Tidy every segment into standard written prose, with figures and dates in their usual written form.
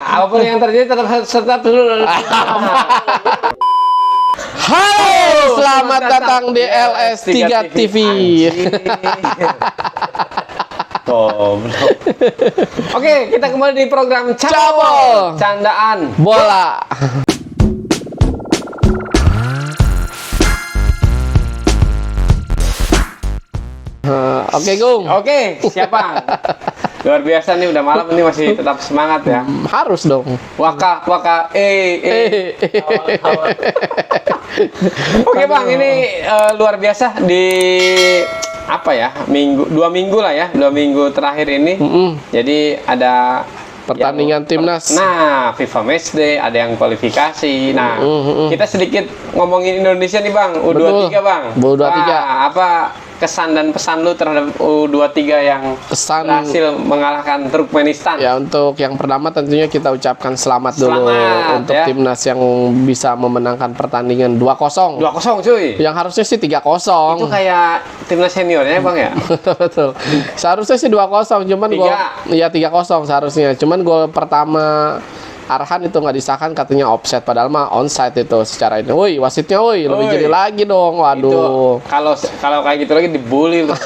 apapun yang terjadi tetap dulu. Halo, selamat datang di LS3 TV. Oke, kita kembali di program Cabol Candaan Bola. Oke, Gung. Oke, siapa? Luar biasa nih, udah malam ini masih tetap semangat ya. Harus dong. Waka. Oke Bang, ini luar biasa di apa ya, dua minggu lah ya, 2 minggu terakhir ini. Jadi ada Pertandingan timnas. Nah, FIFA Matchday, ada yang kualifikasi. Nah, kita sedikit ngomongin Indonesia nih Bang, U23 Bang. U23. Wah, apa kesan dan pesan lu terhadap U23 yang berhasil mengalahkan Turkmenistan? Ya, untuk yang pertama tentunya kita ucapkan selamat dulu untuk ya. timnas yang bisa memenangkan pertandingan 2-0. 2-0 cuy. Yang harusnya sih 3-0. Itu kayak timnas seniornya Bang ya? Betul. Seharusnya sih 2-0, cuman gol ya 3-0 seharusnya. Cuman gol pertama Arhan itu nggak disahkan, katanya offside, padahal mah onside itu secara ini. Woi, wasitnya woi, lebih jadi lagi dong. Waduh. Kalau kayak gitu lagi dibully loh.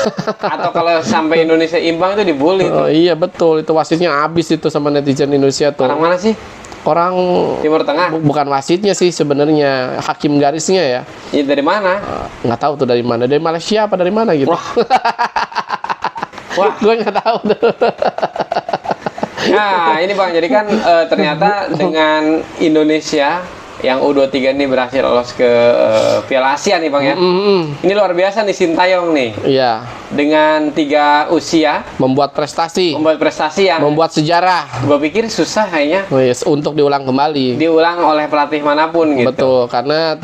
Atau kalau sampai Indonesia imbang itu dibully tuh. Iya betul, itu wasitnya habis itu sama netizen Indonesia tuh. Orang mana sih? Orang Timur Tengah. Bukan wasitnya sih sebenarnya, hakim garisnya ya. Iya, dari mana? Nggak tahu tuh dari mana. Dari Malaysia apa dari mana gitu. Wah. Gue nggak tahu tuh. Nah, ini Bang, jadi kan ternyata dengan Indonesia yang U23 ini berhasil lolos ke Piala Asia nih Bang ya. Ini luar biasa nih Sintayong nih. Iya. Dengan 3 usia membuat prestasi yang membuat sejarah. Gue pikir susah kayaknya. Yes, untuk diulang kembali. Diulang oleh pelatih manapun gitu. Betul, karena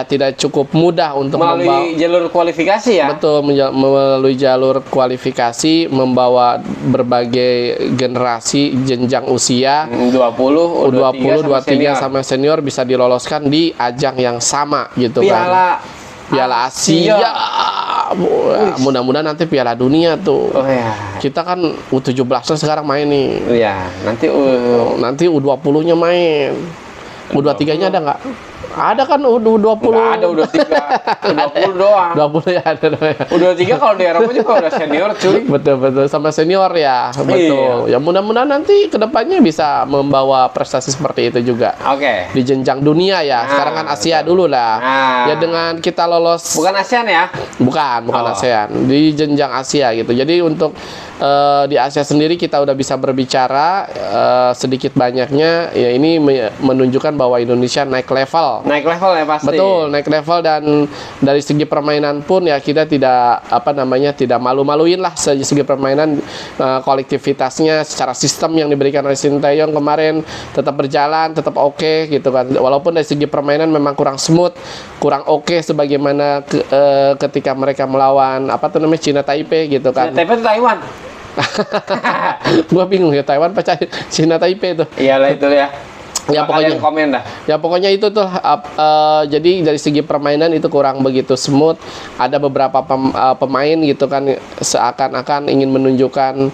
tidak cukup mudah untuk melalui jalur kualifikasi ya. Betul, melalui jalur kualifikasi membawa berbagai generasi jenjang usia 20, U20, 23 sama senior bisa diloloskan di ajang yang sama gitu kan. Piala Asia. Mudah-mudahan nanti Piala Dunia tuh. Oh ya. Kita kan U17 sekarang main nih. Iya, nanti U20-nya main. U23-nya ada nggak? Ada kan U20. Nggak ada U23. U20 doang. 20 ya ada. U23 kalau di Eropa juga udah senior cuy. Betul sama senior ya. Betul. Ya mudah-mudahan nanti kedepannya bisa membawa prestasi seperti itu juga. Oke. Di jenjang dunia ya. Sekarang kan Asia dulu lah. Ya dengan kita lolos. Bukan ASEAN ya? Bukan ASEAN. Di jenjang Asia gitu. Jadi untuk di Asia sendiri kita udah bisa berbicara sedikit banyaknya ya, ini menunjukkan bahwa Indonesia naik level ya pasti. Betul, naik level, dan dari segi permainan pun ya kita tidak tidak malu-maluin lah segi permainan. Kolektivitasnya secara sistem yang diberikan oleh Sintayong kemarin tetap berjalan, tetap oke gitu kan. Walaupun dari segi permainan memang kurang smooth, kurang oke sebagaimana ketika mereka melawan Cina Taipei gitu kan. Cina Taipei itu Taiwan. Gua bingung ya, Taiwan apa Cina Taipei itu. Iyalah itu ya. Ya pokoknya itu tuh jadi dari segi permainan itu kurang begitu smooth. Ada beberapa pemain gitu kan seakan-akan ingin menunjukkan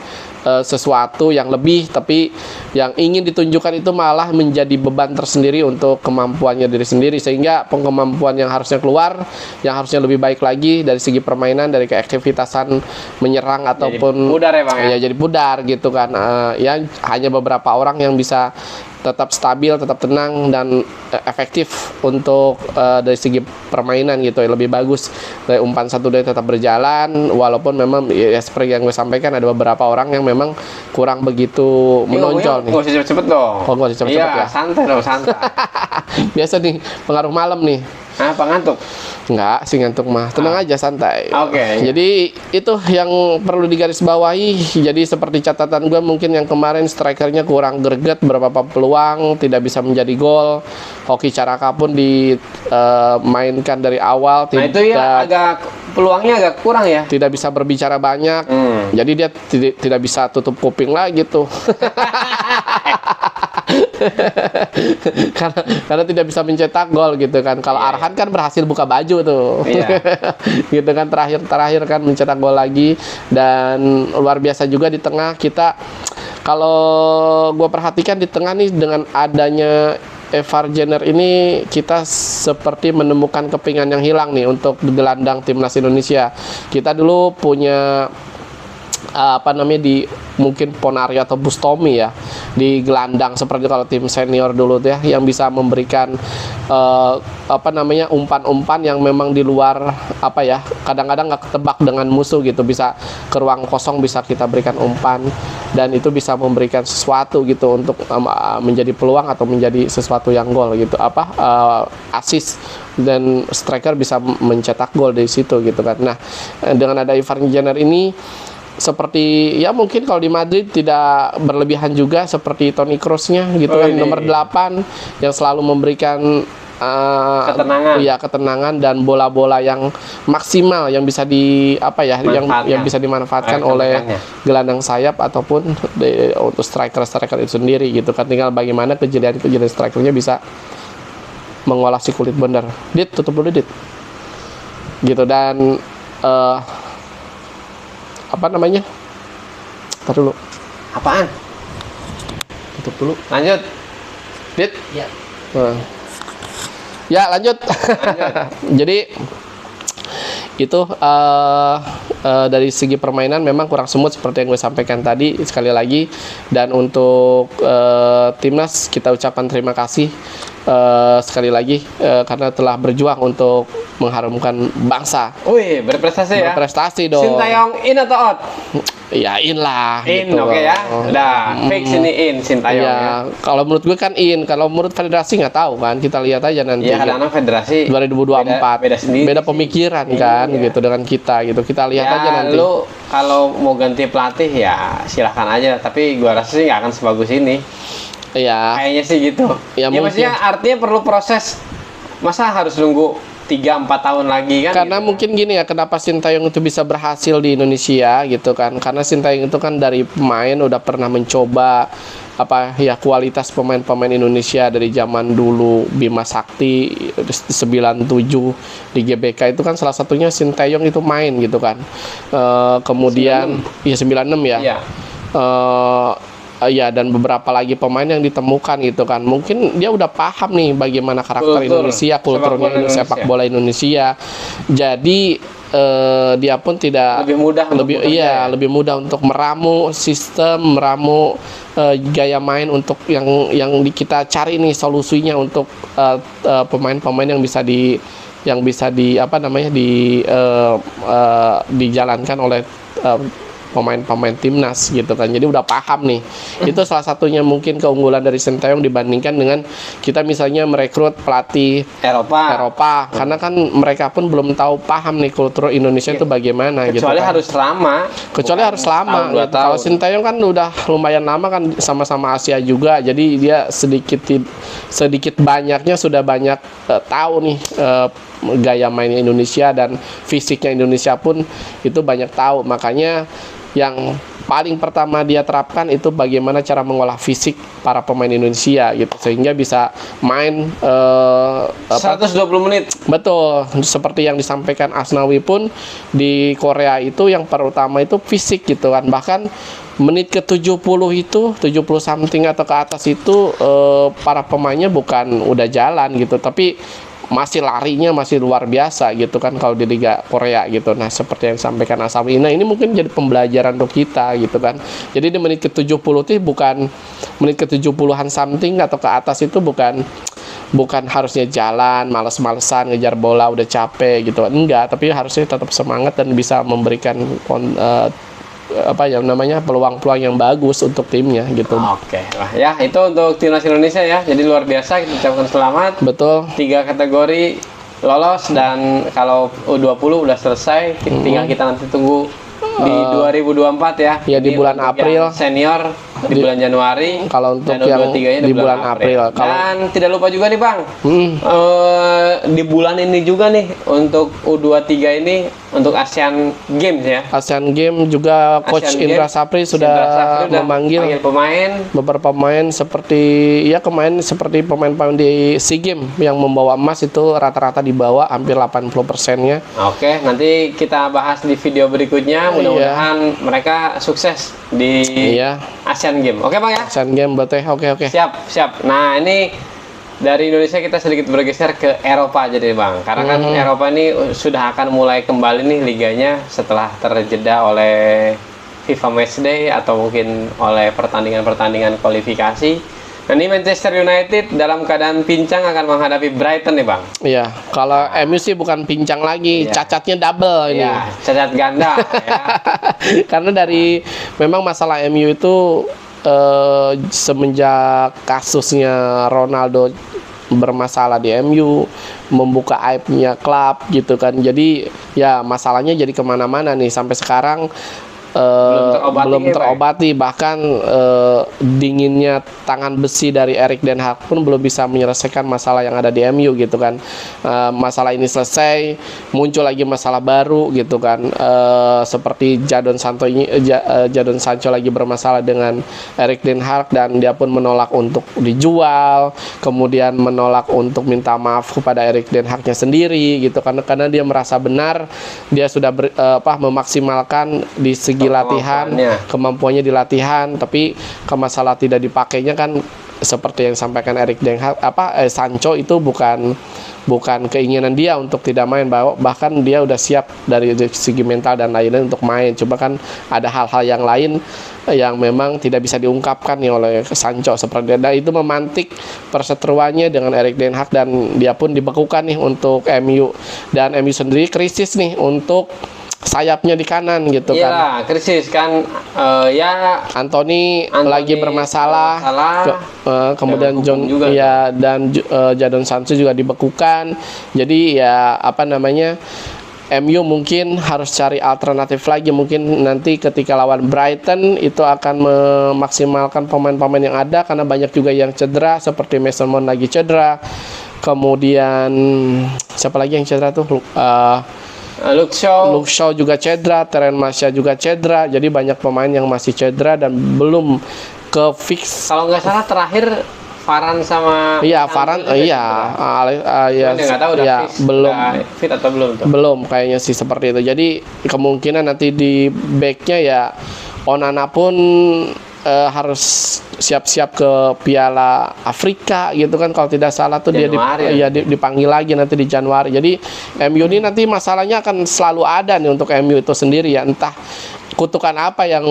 sesuatu yang lebih, tapi yang ingin ditunjukkan itu malah menjadi beban tersendiri untuk kemampuannya diri sendiri, sehingga kemampuan yang harusnya keluar, yang harusnya lebih baik lagi dari segi permainan, dari keaktivitasan menyerang ataupun jadi pudar ya Bang ya? Jadi pudar gitu kan. Yang hanya beberapa orang yang bisa tetap stabil, tetap tenang dan efektif untuk dari segi permainan gitu ya, lebih bagus. Dari umpan satu dari tetap berjalan, walaupun memang ya seperti yang gue sampaikan ada beberapa orang yang memang kurang begitu menonjol nih. Nggak usah cepet-cepet dong. Oh, nggak usah cepet-cepet ya. Santai dong, santai. Biasa nih pengaruh malam nih. Apa ngantuk? Enggak sih ngantuk mah, tenang aja, santai. Oke. Jadi itu yang perlu digarisbawahi. Jadi seperti catatan gue mungkin yang kemarin strikernya kurang greget, beberapa peluang tidak bisa menjadi gol. Hoki Caraka pun dimainkan dari awal. Nah itu ya peluangnya agak kurang ya. Tidak bisa berbicara banyak. Jadi dia tidak bisa tutup kuping lah gitu. karena tidak bisa mencetak gol gitu kan. Kalau Arhan kan berhasil buka baju tuh. Gitu kan, terakhir kan mencetak gol lagi. Dan luar biasa juga di tengah kita Kalau gue perhatikan di tengah nih dengan adanya Evar Jenner ini, kita seperti menemukan kepingan yang hilang nih untuk gelandang timnas Indonesia. Kita dulu punya di mungkin Ponario atau Bustomi ya di gelandang, seperti kalau tim senior dulu tuh ya, yang bisa memberikan umpan-umpan yang memang di luar kadang-kadang nggak ketebak dengan musuh gitu, bisa ke ruang kosong bisa kita berikan umpan dan itu bisa memberikan sesuatu gitu untuk menjadi peluang atau menjadi sesuatu yang gol gitu, assist, dan striker bisa mencetak gol dari situ gitu kan. Nah, dengan ada Evar Jenner ini seperti ya mungkin kalau di Madrid tidak berlebihan juga seperti Toni Kroosnya gitu kan, nomor 8 yang selalu memberikan ketenangan dan bola-bola yang maksimal yang bisa yang bisa dimanfaatkan oleh gelandang sayap ataupun untuk striker itu sendiri gitu kan. Tinggal bagaimana kejelian strikernya bisa mengolah si kulit bener. Dit, tutup dulu Dit gitu. Dan Ntar dulu. Apaan? Tutup dulu. Lanjut. Dit. Ya. Ya, lanjut. Jadi itu dari segi permainan memang kurang smooth seperti yang gue sampaikan tadi sekali lagi. Dan untuk timnas kita ucapkan terima kasih sekali lagi karena telah berjuang untuk mengharumkan bangsa. Wih, berprestasi ya. Berprestasi dong. Sintayong in atau out? Ya in lah. In, gitu. oke ya. Udah, fix ini in Sintayong ya. Kalau menurut gue kan in. Kalau menurut federasi nggak tahu kan. Kita lihat aja nanti. Ya, kadang-kadang federasi 2024 beda sendiri. Beda pemikiran kan gitu dengan kita gitu. Kita lihat aja nanti. Lu kalau mau ganti pelatih ya silahkan aja. Tapi gua rasa sih nggak akan sebagus ini. Iya. Kayaknya sih gitu. Ya, maksudnya artinya perlu proses. Masa harus nunggu 3-4 tahun lagi kan? Karena gitu. Mungkin gini ya, kenapa Sintayong itu bisa berhasil di Indonesia gitu kan? Karena Sintayong itu kan dari pemain udah pernah mencoba kualitas pemain-pemain Indonesia dari zaman dulu Bima Sakti 97 di GBK itu kan salah satunya Sintayong itu main gitu kan. Kemudian 96 ya. Iya. Ya, dan beberapa lagi pemain yang ditemukan gitu kan. Mungkin dia udah paham nih bagaimana karakter Indonesia, kulturnya sepak bola Indonesia. Jadi dia pun tidak lebih mudah untuk meramu sistem, meramu gaya main untuk yang kita cari nih solusinya untuk pemain-pemain yang bisa dijalankan oleh pemain-pemain timnas gitu kan. Jadi udah paham nih. Itu salah satunya mungkin keunggulan dari Sintayong dibandingkan dengan kita misalnya merekrut pelatih Eropa. Karena kan mereka pun belum tahu paham nih kultur Indonesia itu bagaimana kecuali gitu kan. Kecuali harus lama gitu. Kalau Sintayong kan udah lumayan lama kan, sama-sama Asia juga. Jadi dia sedikit banyaknya sudah banyak tahu nih gaya mainnya Indonesia dan fisiknya Indonesia pun itu banyak tahu. Makanya yang paling pertama dia terapkan itu bagaimana cara mengolah fisik para pemain Indonesia gitu sehingga bisa main 120 menit. Betul, seperti yang disampaikan Asnawi pun di Korea itu yang pertama itu fisik gitu kan. Bahkan menit ke 70 itu 70 something atau ke atas itu para pemainnya bukan udah jalan gitu, tapi masih larinya masih luar biasa gitu kan kalau di Liga Korea gitu. Nah, seperti yang disampaikan Asnawi, nah ini mungkin jadi pembelajaran untuk kita gitu kan. Jadi di menit ke 70 itu bukan menit ke 70-an something atau ke atas itu bukan harusnya jalan, males-malesan, ngejar bola udah capek gitu. Enggak, tapi harusnya tetap semangat dan bisa memberikan peluang-peluang yang bagus untuk timnya gitu. Oke. Nah, ya itu untuk timnas Indonesia ya. Jadi luar biasa, kita ucapkan selamat. Betul. 3 kategori lolos dan kalau U20 udah selesai, tinggal kita nanti tunggu di 2024 ya. Ya di bulan April. Senior di bulan Januari. Kalau untuk yang di bulan April. Dan tidak lupa juga nih Bang, di bulan ini juga nih untuk U23 ini untuk Asian Games ya. Asian Games juga Coach Indra Sapri sudah memanggil beberapa pemain seperti pemain-pemain di SEA Games yang membawa emas itu rata-rata dibawa hampir 80%-nya. Oke, nanti kita bahas di video berikutnya. Mudah-mudahan mereka sukses di Asian Asian Game. Oke Bang ya? Asian Game berarti oke. Siap. Nah, ini dari Indonesia kita sedikit bergeser ke Eropa jadi Bang. Karena kan Eropa ini sudah akan mulai kembali nih liganya setelah terjeda oleh FIFA Matchday atau mungkin oleh pertandingan-pertandingan kualifikasi. Nah, ini Manchester United dalam keadaan pincang akan menghadapi Brighton nih Bang. Iya, kalau MU sih bukan pincang lagi, cacatnya double ini. Iya, cacat ganda ya. Karena memang masalah MU itu semenjak kasusnya Ronaldo bermasalah di MU, membuka aibnya klub gitu kan. Jadi ya masalahnya jadi kemana-mana nih sampai sekarang. Belum terobati bahkan dinginnya tangan besi dari Erik ten Hag pun belum bisa menyelesaikan masalah yang ada di MU gitu kan. Masalah ini selesai, muncul lagi masalah baru gitu kan, seperti Jadon Sancho lagi bermasalah dengan Erik ten Hag dan dia pun menolak untuk dijual, kemudian menolak untuk minta maaf kepada Erik ten Hag-nya sendiri gitu karena dia merasa benar, dia sudah memaksimalkan di segi latihan, kemampuannya di latihan, tapi masalah tidak dipakainya kan seperti yang sampaikan Erik ten Hag, Sancho itu bukan keinginan dia untuk tidak main, bahkan dia udah siap dari segi mental dan lainnya untuk main. Coba kan ada hal-hal yang lain yang memang tidak bisa diungkapkan nih oleh Sancho seperti itu memantik perseteruannya dengan Erik ten Hag dan dia pun dibekukan nih untuk MU, dan MU sendiri krisis nih untuk sayapnya di kanan gitu kan. Iya, krisis kan, Anthony lagi bermasalah, kemudian John juga dan Jadon Sancho juga dibekukan. Jadi ya MU mungkin harus cari alternatif lagi, mungkin nanti ketika lawan Brighton itu akan memaksimalkan pemain-pemain yang ada karena banyak juga yang cedera seperti Mason Mount lagi cedera. Kemudian siapa lagi yang cedera tuh? Luke Shaw juga cedera, Terence Martial juga cedera. Jadi banyak pemain yang masih cedera dan belum ke fix. Kalau nggak salah terakhir Varane sama Varane nggak tahu belum fit atau belum tuh. Belum kayaknya sih seperti itu. Jadi kemungkinan nanti di backnya ya Onana pun harus siap-siap ke Piala Afrika gitu kan, kalau tidak salah tuh Januari, dia dipanggil lagi nanti di Januari. Jadi MU ini nanti masalahnya akan selalu ada nih untuk MU itu sendiri ya, entah kutukan apa yang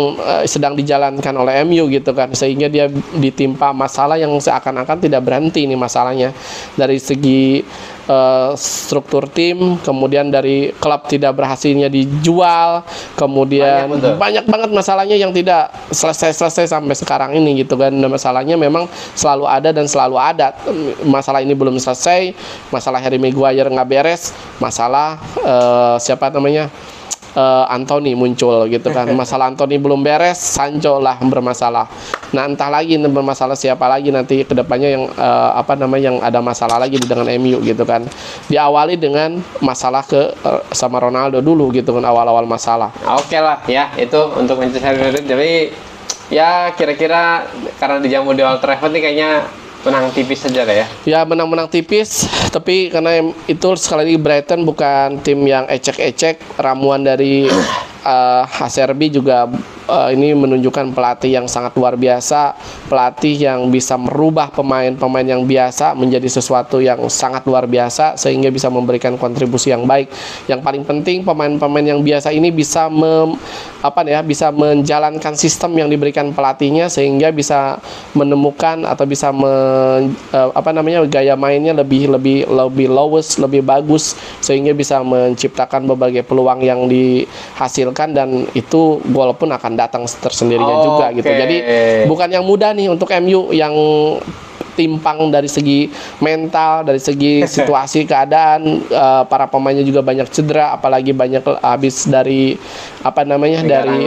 sedang dijalankan oleh MU gitu kan, sehingga dia ditimpa masalah yang seakan-akan tidak berhenti nih masalahnya dari segi struktur tim, kemudian dari klub tidak berhasilnya dijual, kemudian banyak banget masalahnya yang tidak selesai sampai sekarang ini gitu kan. Dan masalahnya memang selalu ada dan selalu ada. Masalah ini belum selesai, masalah Harry Maguire nggak beres, masalah Anthony muncul gitu kan. Masalah Anthony belum beres, Sancho lah bermasalah. Nah, entah lagi bermasalah siapa lagi nanti kedepannya yang yang ada masalah lagi dengan MU gitu kan. Diawali dengan masalah sama Ronaldo dulu gitu kan, awal-awal masalah. Oke lah ya, itu untuk Manchester United. Jadi ya kira-kira karena dijamu di Old Trafford nih kayaknya menang tipis saja ya. Ya menang tipis, tapi karena itu sekali lagi Brighton bukan tim yang ecek-ecek. Ramuan dari HSRB juga ini menunjukkan pelatih yang sangat luar biasa, pelatih yang bisa merubah pemain-pemain yang biasa menjadi sesuatu yang sangat luar biasa sehingga bisa memberikan kontribusi yang baik. Yang paling penting pemain-pemain yang biasa ini bisa bisa menjalankan sistem yang diberikan pelatihnya sehingga bisa menemukan atau bisa gaya mainnya lebih lowest, lebih bagus sehingga bisa menciptakan berbagai peluang yang dihasilkan, dan itu gol pun akan datang tersendirinya juga gitu. Jadi bukan yang mudah nih untuk MU yang timpang dari segi mental, dari segi situasi keadaan, para pemainnya juga banyak cedera, apalagi banyak habis dari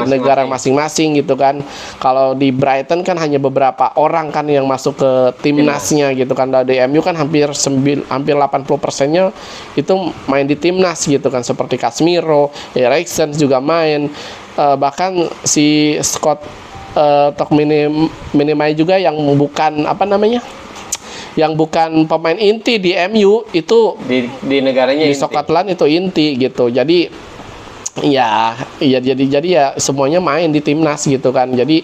negara masing-masing gitu kan. Kalau di Brighton kan hanya beberapa orang kan yang masuk ke timnasnya gitu kan. Dari MU kan hampir 80%-nya itu main di timnas gitu kan, seperti Casemiro, Eriksen juga main, bahkan si Scott Minimai juga yang bukan yang bukan pemain inti di MU itu di negaranya di Scotland itu inti gitu. Jadi Iya, iya jadi ya semuanya main di timnas gitu kan. Jadi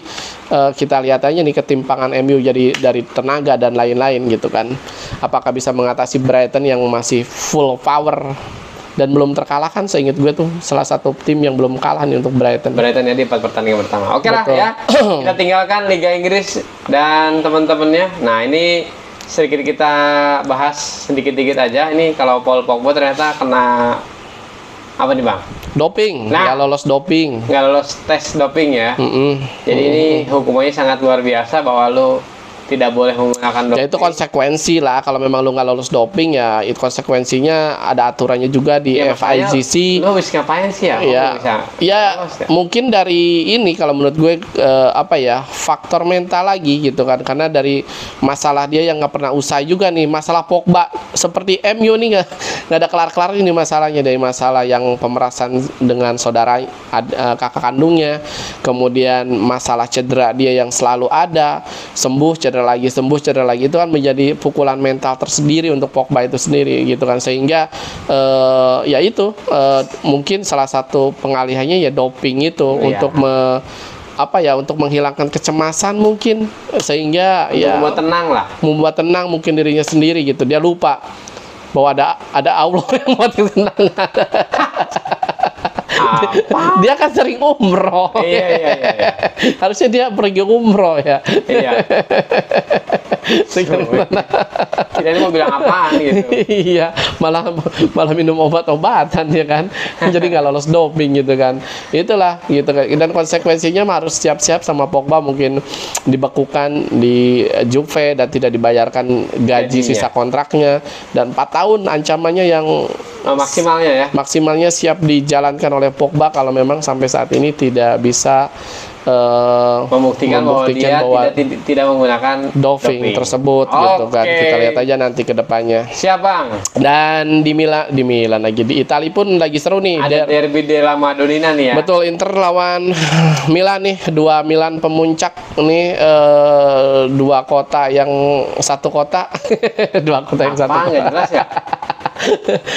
kita lihat aja nih ketimpangan MU jadi dari tenaga dan lain-lain gitu kan. Apakah bisa mengatasi Brighton yang masih full power dan belum terkalahkan? Seingat gue tuh salah satu tim yang belum kalah nih untuk Brighton. Brighton ya di 4 pertandingan pertama. Oke lah Betul. ya. Kita tinggalkan Liga Inggris dan teman-temannya. Nah, ini sedikit kita bahas sedikit-sedikit aja. Ini kalau Paul Pogba ternyata kena apa nih, Bang? Doping, Nah. ya lolos doping. Nggak lolos tes doping ya. Mm-mm. Jadi ini hukumannya sangat luar biasa bahwa lu tidak boleh menggunakan doping. Ya itu konsekuensi lah, kalau memang lu nggak lolos doping ya itu konsekuensinya, ada aturannya juga di Ya, makanya FIGC. lu habis ngapain sih ya? Ya, Kok bisa ya lolos ya? mungkin dari ini kalau menurut gue apa ya, faktor mental lagi gitu kan, karena dari masalah dia yang nggak pernah usai juga nih, masalah Pogba seperti MU nih nggak ada kelar-kelar ini masalahnya, dari masalah yang pemerasan dengan saudara kakak kandungnya, kemudian masalah cedera dia yang selalu ada, sembuh cedera lagi, itu kan menjadi pukulan mental tersendiri untuk Pogba itu sendiri gitu kan, sehingga ya itu mungkin salah satu pengalihannya ya doping itu Iya. untuk untuk menghilangkan kecemasan mungkin, sehingga ya Buat tenang lah. membuat tenang mungkin dirinya sendiri gitu, dia lupa bahwa ada Allah yang buat ketenangan. Dia kan sering umroh. Iya. Harusnya dia pergi umroh ya. Iya. Kita ini mau bilang apaan gitu. Iya, malah minum obat-obatan ya kan. Jadi nggak lolos doping gitu kan. Itulah gitu kan. Dan konsekuensinya harus siap-siap sama Pogba, mungkin dibekukan di Juve dan tidak dibayarkan gaji Gajinya. sisa kontraknya, dan 4 tahun ancamannya yang Maksimalnya ya. maksimalnya siap dijalankan oleh Pogba kalau memang sampai saat ini tidak bisa Membuktikan bahwa dia bahwa tidak menggunakan doping tersebut gitu kan. Oke. Kita lihat aja nanti ke depannya. Siap, Bang. Dan di Milan lagi, di Italia pun lagi seru nih. Ada derby della Madonnina nih ya. Betul, Inter lawan Milan nih, dua Milan pemuncak nih, dua kota yang satu kota. Dua kota yang satu Apa kota. nggak jelas ya?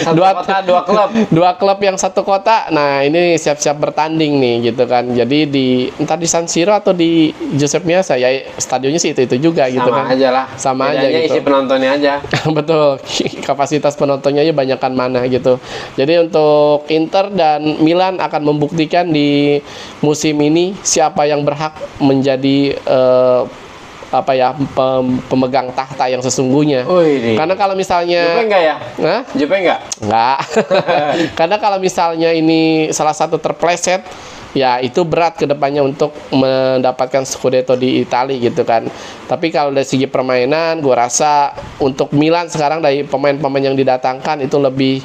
Satu Dua- kota, dua klub. Dua klub yang satu kota. Nah, ini siap-siap bertanding nih gitu kan. Jadi entah di San Siro atau di Giuseppe Meazza ya, stadionnya sih itu juga gitu Sama kan. aja lah. Sama aja Bedanya gitu. isi penontonnya aja. Betul, kapasitas penontonnya ya banyakan mana gitu. Jadi untuk Inter dan Milan akan membuktikan di musim ini siapa yang berhak menjadi pemegang tahta yang sesungguhnya. Wih, Karena kalau Jupe misalnya enggak ya? Hah? Jupe enggak? Enggak. Karena kalau misalnya ini salah satu terpleset, ya itu berat ke depannya untuk mendapatkan Scudetto di Italia gitu kan. Tapi kalau dari segi permainan, gue rasa untuk Milan sekarang dari pemain-pemain yang didatangkan itu lebih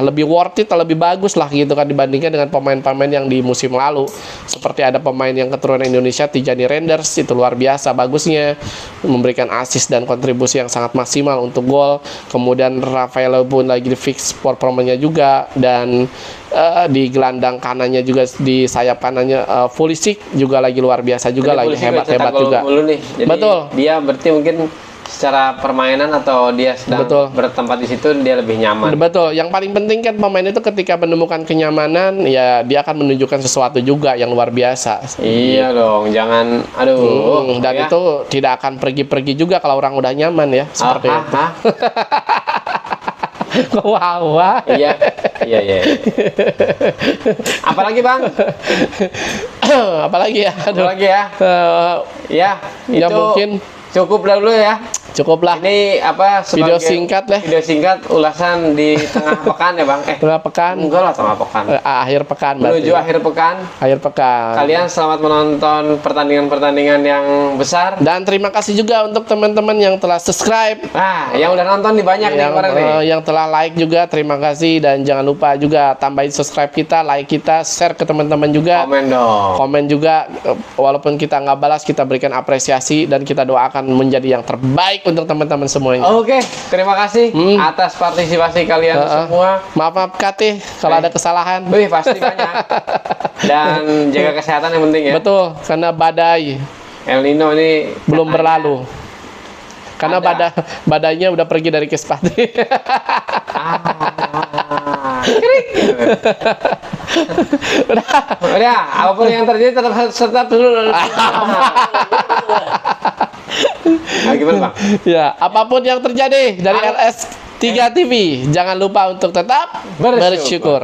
lebih worth it, lebih bagus lah gitu kan, dibandingkan dengan pemain-pemain yang di musim lalu. Seperti ada pemain yang keturunan Indonesia, Tijani Renders, itu luar biasa bagusnya, memberikan assist dan kontribusi yang sangat maksimal untuk gol. Kemudian Rafael pun lagi di fix performanya juga, dan di gelandang kanannya juga, di sayap kanannya Pulisic juga lagi luar biasa juga, lagi Polisi hebat-hebat cetak gol juga. mulu nih. Jadi Betul. dia berarti mungkin secara permainan atau dia sedang Betul. bertempat di situ dia lebih nyaman. Betul, yang paling penting kan pemain itu ketika menemukan kenyamanan, ya dia akan menunjukkan sesuatu juga yang luar biasa. Iya dong, jangan Dan ya. itu tidak akan pergi-pergi juga kalau orang udah nyaman ya, seperti itu. Wah. Iya. Apalagi, Bang? Apalagi ya? Aduh. Apalagi ya? Eh, Ya, ya itu mungkin cukup dulu ya. cukuplah. Ini Video singkat lah. Video singkat ulasan di tengah pekan ya, Bang? Tengah pekan, Enggak lah, tengah pekan. akhir pekan berarti. Menuju akhir pekan. Akhir pekan. Kalian selamat menonton pertandingan-pertandingan yang besar. Dan terima kasih juga untuk teman-teman yang telah subscribe, Nah, yang udah nonton nih banyak nih kemarin nih. yang telah like juga, terima kasih. Dan jangan lupa juga tambahin subscribe kita, like kita, share ke teman-teman juga. Komen dong. Komen juga, walaupun kita nggak balas, kita berikan apresiasi dan kita doakan menjadi yang terbaik untuk teman-teman semuanya. Oke, terima kasih atas partisipasi kalian semua. Maaf Kati kalau ada kesalahan. Wih, pasti banyak. Dan jaga kesehatan yang penting ya. Betul, karena badai El Nino ini belum berlalu. Karena Ada. badainya udah pergi dari Kispati. Udah, apapun yang terjadi tetap dulu. Nah, gimana bang? Ya, apapun yang terjadi dari LS3 TV, jangan lupa untuk tetap Bersyukur. bersyukur.